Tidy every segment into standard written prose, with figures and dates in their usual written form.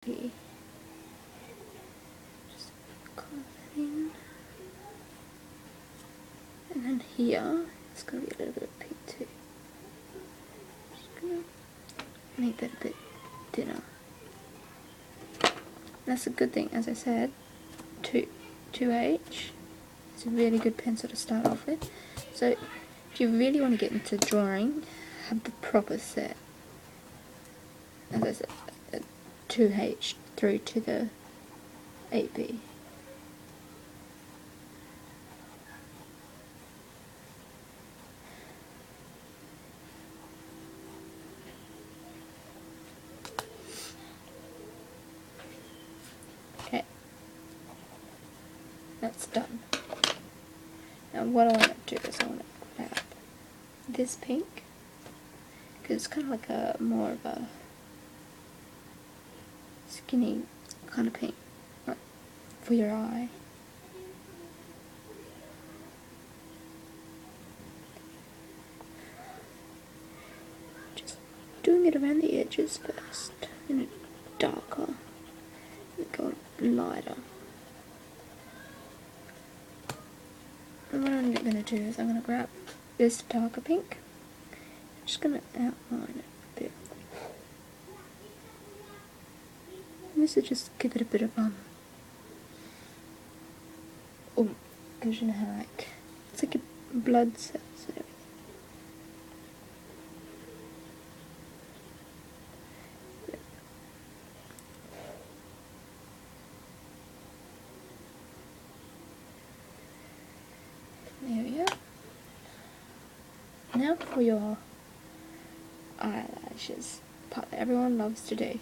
Just carve that in. And then here, it's going to be a little bit of pink too. Just going to make that a bit thinner. That's a good thing, as I said, 2H. It's a really good pencil to start off with. So if you really want to get into drawing, have the proper set. As I said, 2H through to the 8B. Okay, that's done. Now what I want to do is I want to grab this pink, because it's kind of like a more of a skinny kind of pink, like for your eye. Just doing it around the edges first, and it's darker, and go lighter. And what I'm going to do is I'm going to grab this darker pink. I'm just going to outline it a bit. And this will just give it a bit of because you know how it's like a blood cells and everything. There we go. Now for your eyelashes, part that everyone loves to do.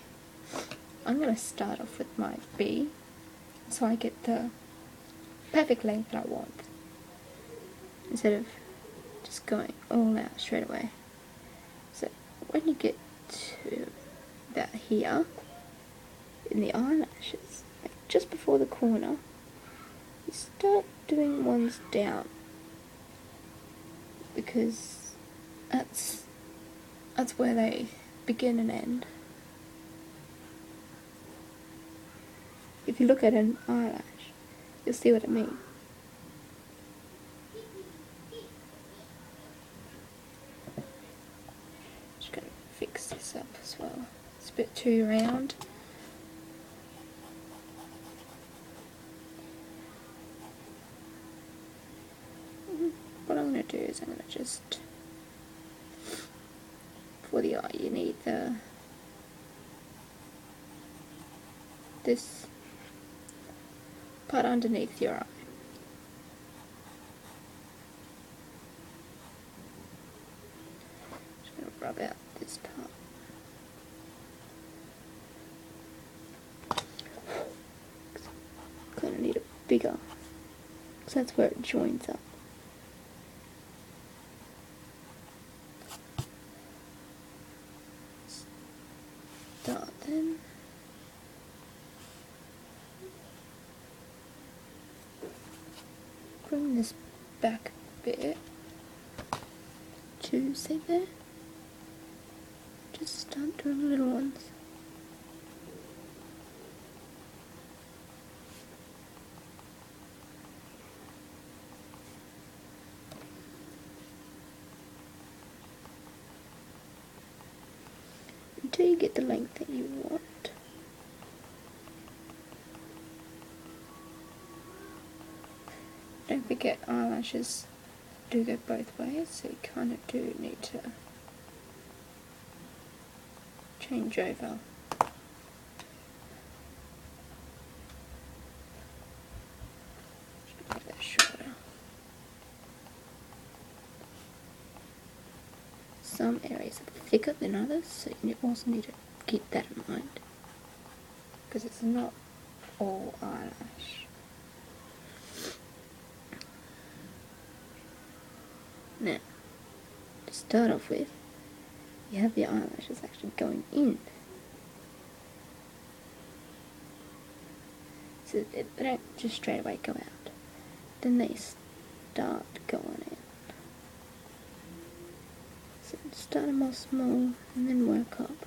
I'm going to start off with my B, so I get the perfect length that I want, instead of just going all out straight away. So when you get to about here, in the eyelashes, like just before the corner, you start doing ones down, because that's where they begin and end. If you look at an eyelash, you'll see what I mean. Just gonna fix this up as well. It's a bit too round. What I'm gonna do is I'm gonna just, for the eye, you need this part underneath your eye. Just going to rub out this part. Kind of need it bigger, because that's where it joins up. Start then. Bring this back a bit to, say there. Just start doing little ones. Until you get the length that you want. Don't forget, eyelashes do go both ways, so you kind of do need to change over. Just make that shorter. Some areas are thicker than others, so you also need to keep that in mind, because it's not all eyelash. Now, to start off with, you have your eyelashes actually going in. So they don't just straight away go out. Then they start going in. So start them off small and then work up.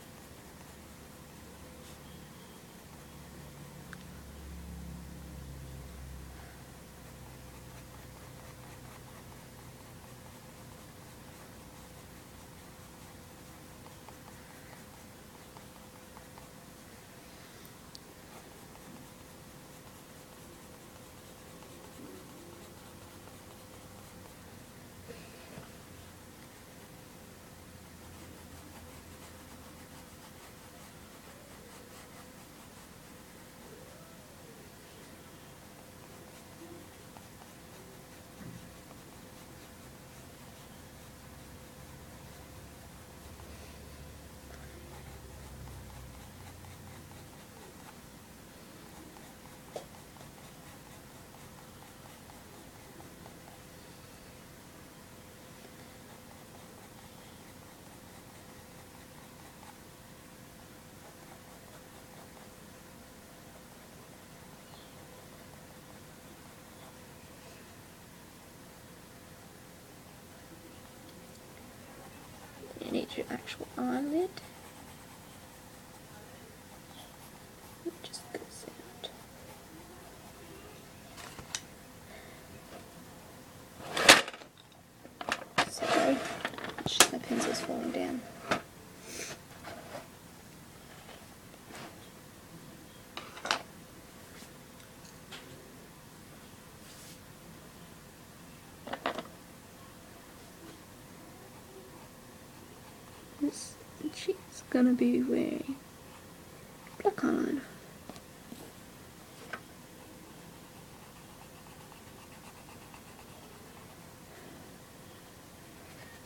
need your actual eyelid. It just goes out. Sorry, my pencil's falling down. This she's gonna be wearing black eyeliner.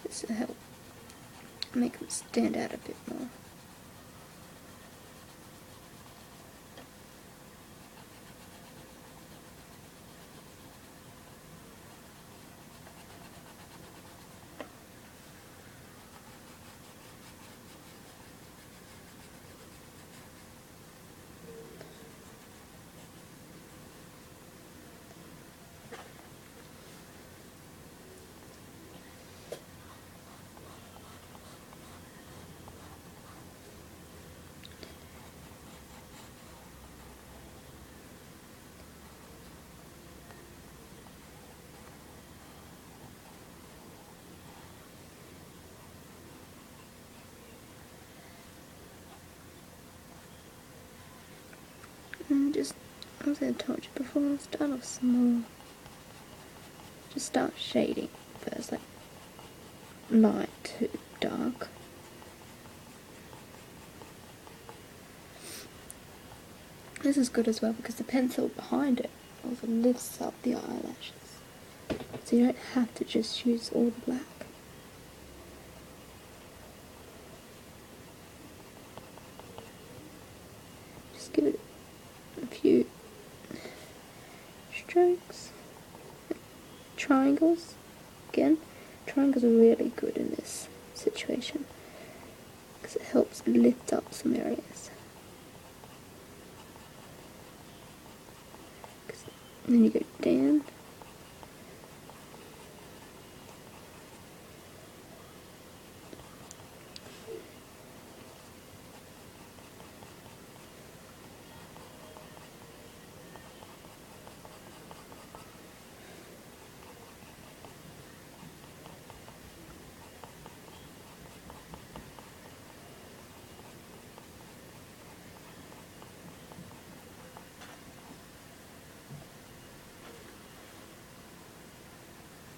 This will help make them stand out a bit more. And just, as I told you before, start off small. Just start shading first, like light to dark. This is good as well because the pencil behind it also lifts up the eyelashes. So you don't have to just use all the black. Just give it a few strokes. Triangles. Again, triangles are really good in this situation because it helps lift up some areas. And then you go down.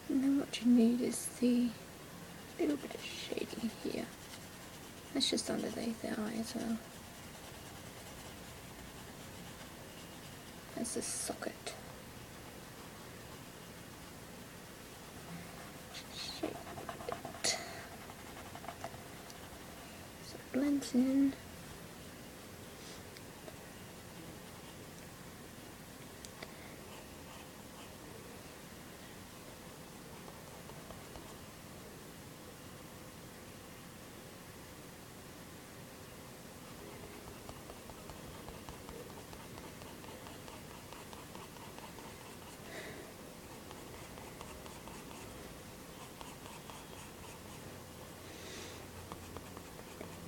And then what you need is the little bit of shading here. That's just underneath the eye as well. That's the socket. Shape it. So it blends in.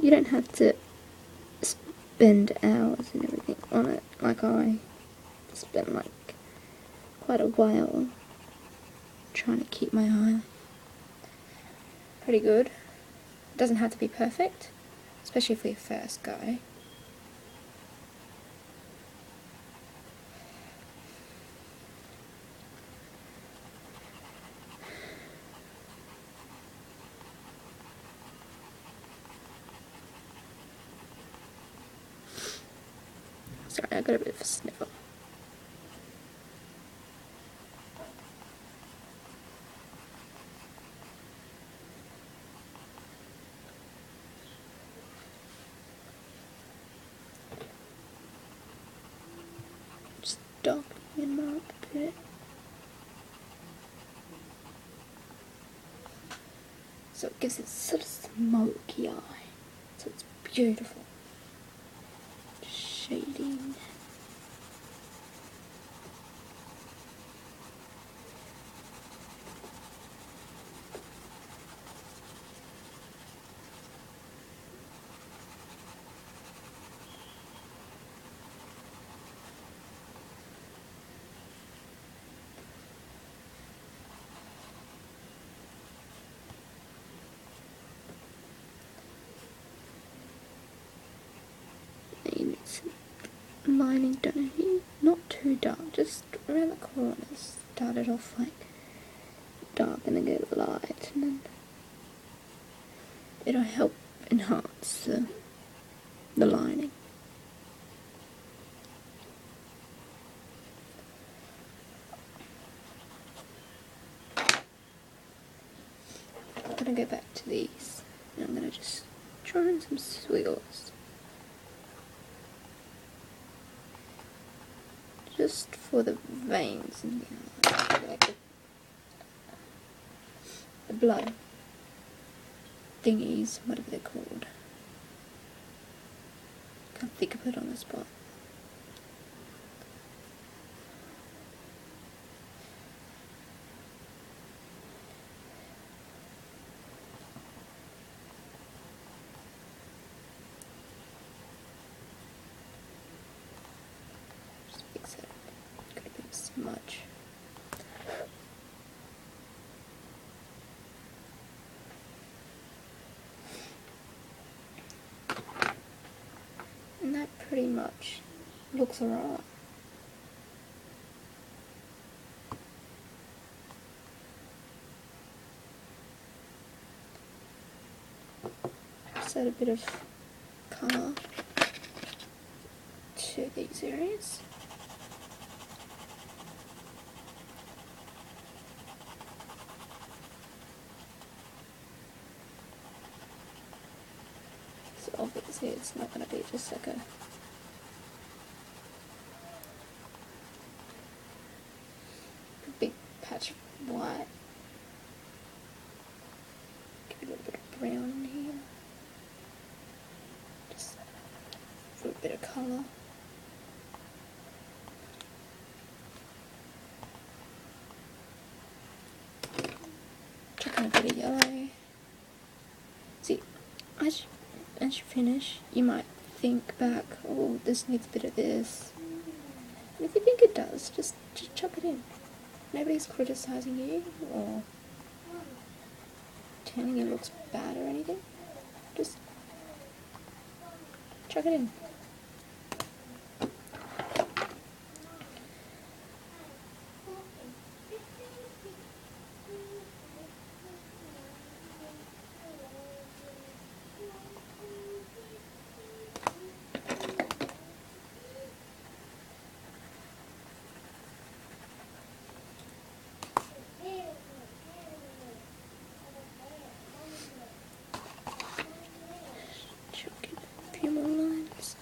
You don't have to spend hours and everything on it like I spent like quite a while trying to keep my eye pretty good. It doesn't have to be perfect, especially for your first go. Sorry, I got a bit of a sniffle. Just darkening them up a bit. So it gives it sort of smoky eye. So it's beautiful. Shading. some lining done here. Not too dark, just around the corners. Started off like dark and then get light, and then it'll help enhance the lining. I'm gonna go back to these, and I'm gonna just draw in some squiggles. Just for the veins in the eye, like the blood thingies, whatever they're called. Can't think of it on the spot. Just fix it. Got a bit of smudge. And that pretty much looks alright. Just add a bit of colour to these areas. So obviously it's not going to be just like a big patch of white. Give it a little bit of brown in here. Just for a bit of colour. Chuck in a bit of yellow. See, as you finish, you might think back, oh, this needs a bit of this. And if you think it does, just chuck it in. Nobody's criticising you or telling you it looks bad or anything. Just chuck it in. Few more lines.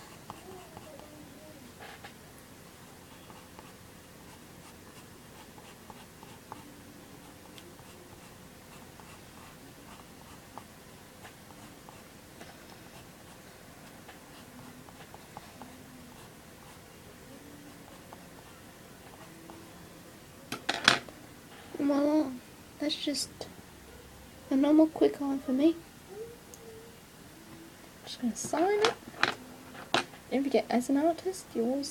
Voila, that's just a normal quick line for me. Just gonna sign it. Don't forget, as an artist, you always